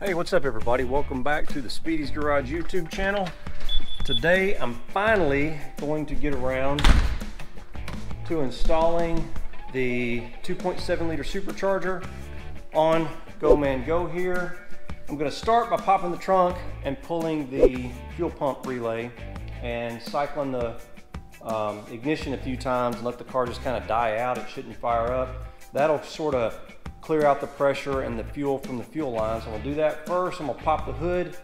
Hey, what's up everybody? Welcome back to the Speedy's Garage YouTube channel. Today I'm finally going to get around to installing the 2.7 liter supercharger on Go Man Go here. I'm going to start by popping the trunk and pulling the fuel pump relay and cycling the ignition a few times and let the car just kind of die out. It shouldn't fire up. That'll sort of clear out the pressure and the fuel from the fuel line. So I'm gonna do that first. I'm gonna pop the hood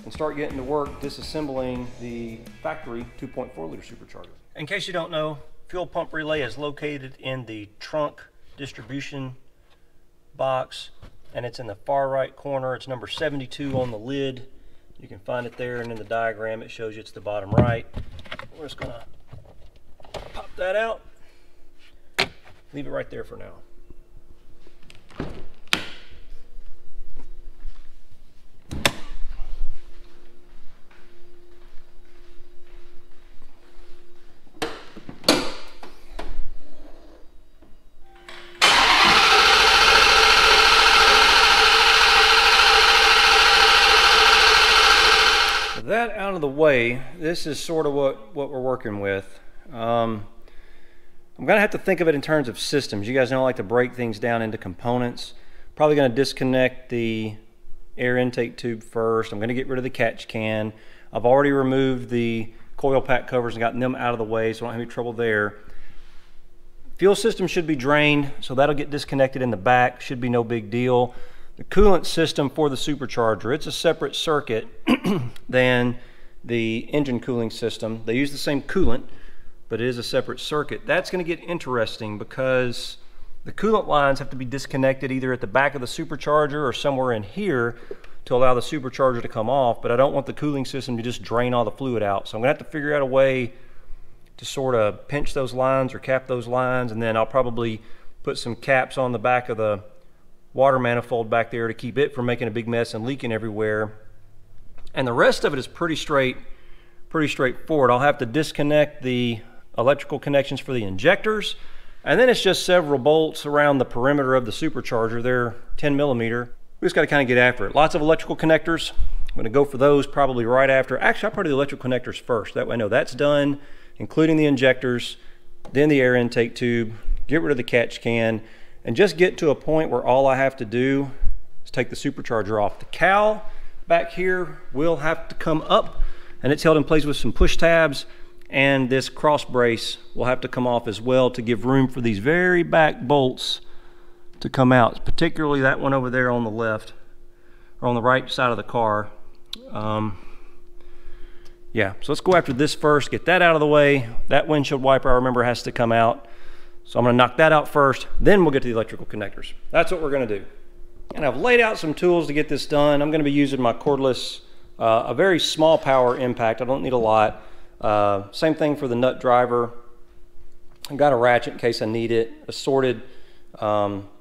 and start getting to work disassembling the factory 2.4 liter supercharger. In case you don't know, fuel pump relay is located in the trunk distribution box and it's in the far right corner. It's number 72 on the lid. You can find it there, and in the diagram it shows you it's the bottom right. We're just gonna pop that out, leave it right there for now. That out of the way, this is sort of what we're working with. I'm gonna have to think of it in terms of systems. You guys know I like to break things down into components. Probably gonna disconnect the air intake tube first. I'm gonna get rid of the catch can. I've already removed the coil pack covers and gotten them out of the way, so I don't have any trouble there. Fuel system should be drained, so that'll get disconnected in the back. Should be no big deal. The coolant system for the supercharger, it's a separate circuit than the engine cooling system. They use the same coolant, but it is a separate circuit. That's going to get interesting because the coolant lines have to be disconnected either at the back of the supercharger or somewhere in here to allow the supercharger to come off, but I don't want the cooling system to just drain all the fluid out. So I'm going to have to figure out a way to sort of pinch those lines or cap those lines, and then I'll probably put some caps on the back of the water manifold back there to keep it from making a big mess and leaking everywhere. And the rest of it is pretty straightforward. I'll have to disconnect the electrical connections for the injectors, and then it's just several bolts around the perimeter of the supercharger. They're 10 millimeter. We just got to kind of get after it. Lots of electrical connectors. I'm going to go for those probably right after. Actually, I'll probably do the electrical connectors first. That way I know that's done, including the injectors, then the air intake tube, get rid of the catch can, and just get to a point where all I have to do is take the supercharger off. The cowl back here will have to come up, and it's held in place with some push tabs, and this cross brace will have to come off as well to give room for these very back bolts to come out, particularly that one over there on the left, or on the right side of the car. Yeah, so let's go after this first, get that out of the way. That windshield wiper, I remember, has to come out. So I'm going to knock that out first, then we'll get to the electrical connectors. That's what we're going to do. And I've laid out some tools to get this done. I'm going to be using my cordless, a very small power impact. I don't need a lot. Same thing for the nut driver. I've got a ratchet in case I need it. Assorted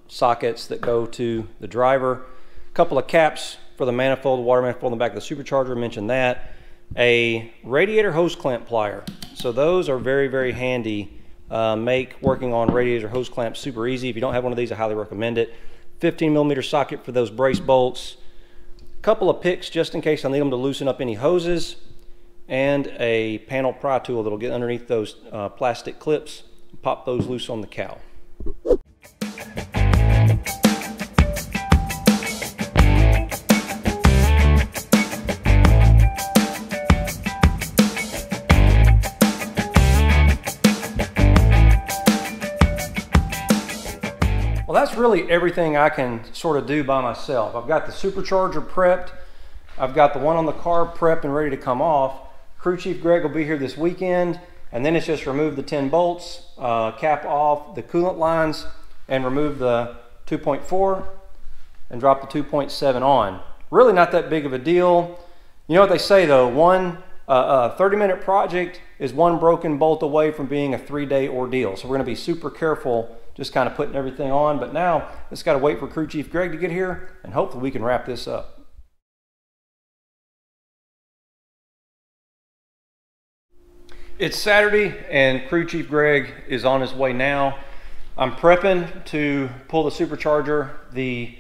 sockets that go to the driver. A couple of caps for the manifold, the water manifold in the back of the supercharger, I mentioned that. A radiator hose clamp plier. So those are very handy. Make working on radiator hose clamps super easy. If you don't have one of these, I highly recommend it. 15 millimeter socket for those brace bolts. A couple of picks just in case I need them to loosen up any hoses. And a panel pry tool that'll get underneath those plastic clips. Pop those loose on the cowl. Well, that's really everything I can sort of do by myself. I've got the supercharger prepped. I've got the one on the car prepped and ready to come off. Crew Chief Greg will be here this weekend, and then it's just remove the 10 bolts, cap off the coolant lines, and remove the 2.4 and drop the 2.7 on. Really not that big of a deal. You know what they say though, a 30-minute project is one broken bolt away from being a 3-day ordeal. So we're going to be super careful just kind of putting everything on, but now just got to wait for Crew Chief Greg to get here, and hopefully we can wrap this up. It's Saturday and Crew Chief Greg is on his way now. I'm prepping to pull the supercharger. The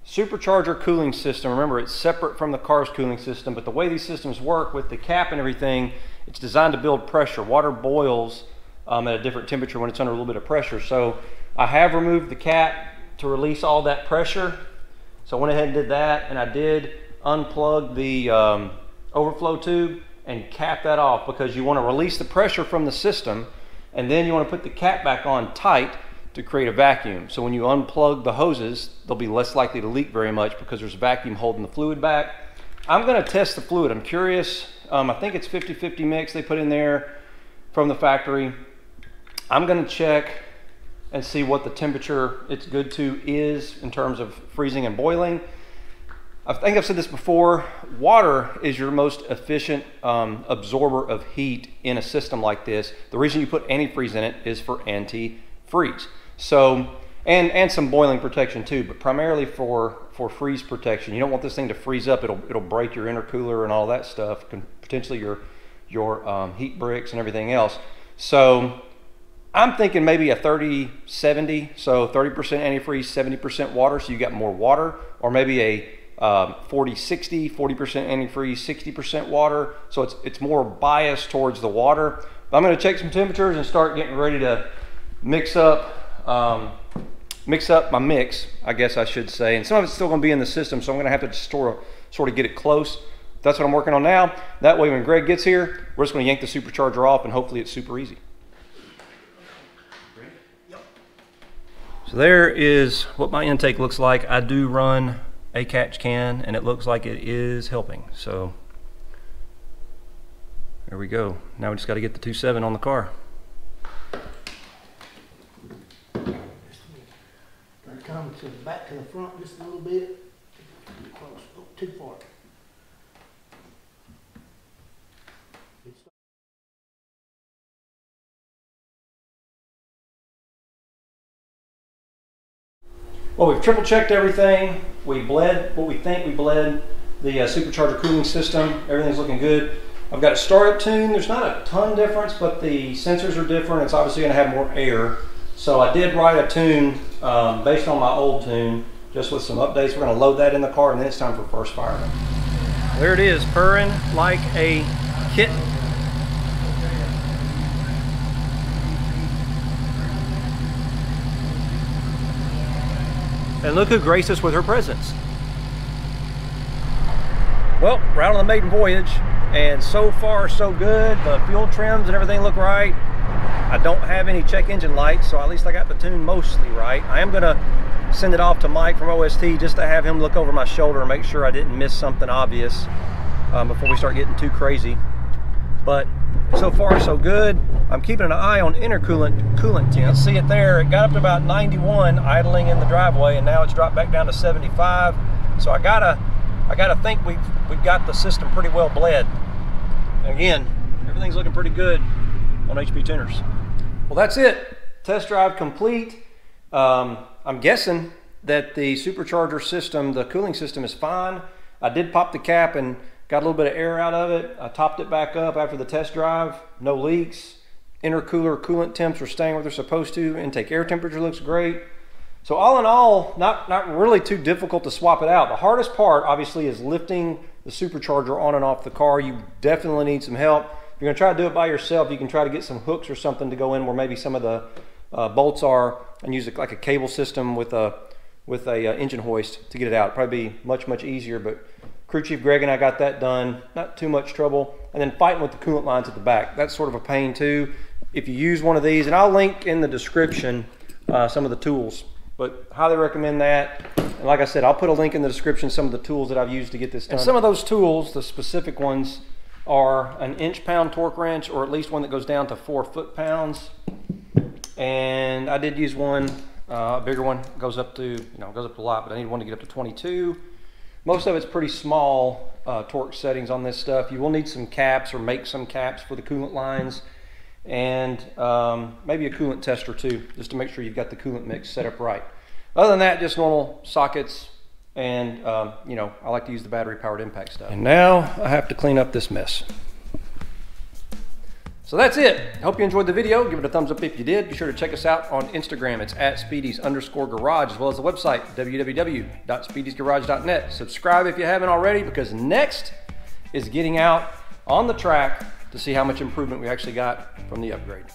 supercharger cooling system, remember it's separate from the car's cooling system, but the way these systems work with the cap and everything, it's designed to build pressure. Water boils at a different temperature when it's under a little bit of pressure. So I have removed the cap to release all that pressure. So I went ahead and did that, and I did unplug the overflow tube and cap that off, because you want to release the pressure from the system, and then you want to put the cap back on tight to create a vacuum. So when you unplug the hoses, they'll be less likely to leak very much because there's a vacuum holding the fluid back. I'm going to test the fluid. I'm curious. I think it's 50-50 mix they put in there from the factory. I'm going to check and see what the temperature it's good to is in terms of freezing and boiling. I think I've said this before, water is your most efficient absorber of heat in a system like this. The reason you put antifreeze in it is for anti-freeze. So, and some boiling protection too, but primarily for freeze protection. You don't want this thing to freeze up. It'll break your intercooler and all that stuff, potentially your heat bricks and everything else. So I'm thinking maybe a 30-70, so 30% antifreeze, 70% water, so you got more water, or maybe a 40-60, 40% antifreeze, 60% water, so it's more biased towards the water. But I'm going to check some temperatures and start getting ready to mix up my mix, I guess I should say. And some of it's still going to be in the system, so I'm going to have to sort of get it close. That's what I'm working on now. That way when Greg gets here, we're just going to yank the supercharger off, and hopefully it's super easy. So there is what my intake looks like. I do run a catch can, and it looks like it is helping. So there we go. Now we just got to get the 2.7 on the car. Come to the back to the front just a little bit. Close. Oh, too far. Well, we've triple checked everything. We bled what we think we bled the supercharger cooling system. Everything's looking good. I've got a startup tune. There's not a ton difference, but the sensors are different. It's obviously going to have more air. So I did write a tune based on my old tune, just with some updates. We're going to load that in the car, and then it's time for first fire. There it is, purring like a kitten. And look who graced us with her presence. Well, we're out on the maiden voyage, and so far so good. The fuel trims and everything look right. I don't have any check engine lights, so at least I got the tune mostly right. I am gonna send it off to Mike from OST just to have him look over my shoulder and make sure I didn't miss something obvious before we start getting too crazy. But so far so good. I'm keeping an eye on coolant temps. See it there, it got up to about 91 idling in the driveway, and now it's dropped back down to 75. So I gotta think we've got the system pretty well bled. Again, everything's looking pretty good on HP tuners. Well, that's it. Test drive complete. I'm guessing that the supercharger system, the cooling system, is fine. I did pop the cap and got a little bit of air out of it. I topped it back up after the test drive. No leaks. Intercooler coolant temps are staying where they're supposed to. Intake air temperature looks great. So all in all, not really too difficult to swap it out. The hardest part, obviously, is lifting the supercharger on and off the car. You definitely need some help. If you're gonna try to do it by yourself, you can try to get some hooks or something to go in where maybe some of the bolts are, and use it like a cable system with a engine hoist to get it out. It'd probably be much easier, but Crew Chief Greg and I got that done. Not too much trouble. And then fighting with the coolant lines at the back. That's sort of a pain too. If you use one of these, and I'll link in the description some of the tools, but highly recommend that. And like I said, I'll put a link in the description, some of the tools that I've used to get this done. And some of those tools, the specific ones, are an inch-pound torque wrench, or at least one that goes down to 4 foot-pounds. And I did use one, a bigger one, goes up to, goes up to a lot, but I need one to get up to 22. Most of it's pretty small torque settings on this stuff. You will need some caps, or make some caps for the coolant lines, and maybe a coolant tester too, just to make sure you've got the coolant mix set up right. Other than that, just normal sockets, and I like to use the battery powered impact stuff. And now I have to clean up this mess. So that's it. Hope you enjoyed the video. Give it a thumbs up if you did. Be sure to check us out on Instagram. It's @Speedys_garage, as well as the website, www.speedysgarage.net. Subscribe if you haven't already, because next is getting out on the track to see how much improvement we actually got from the upgrade.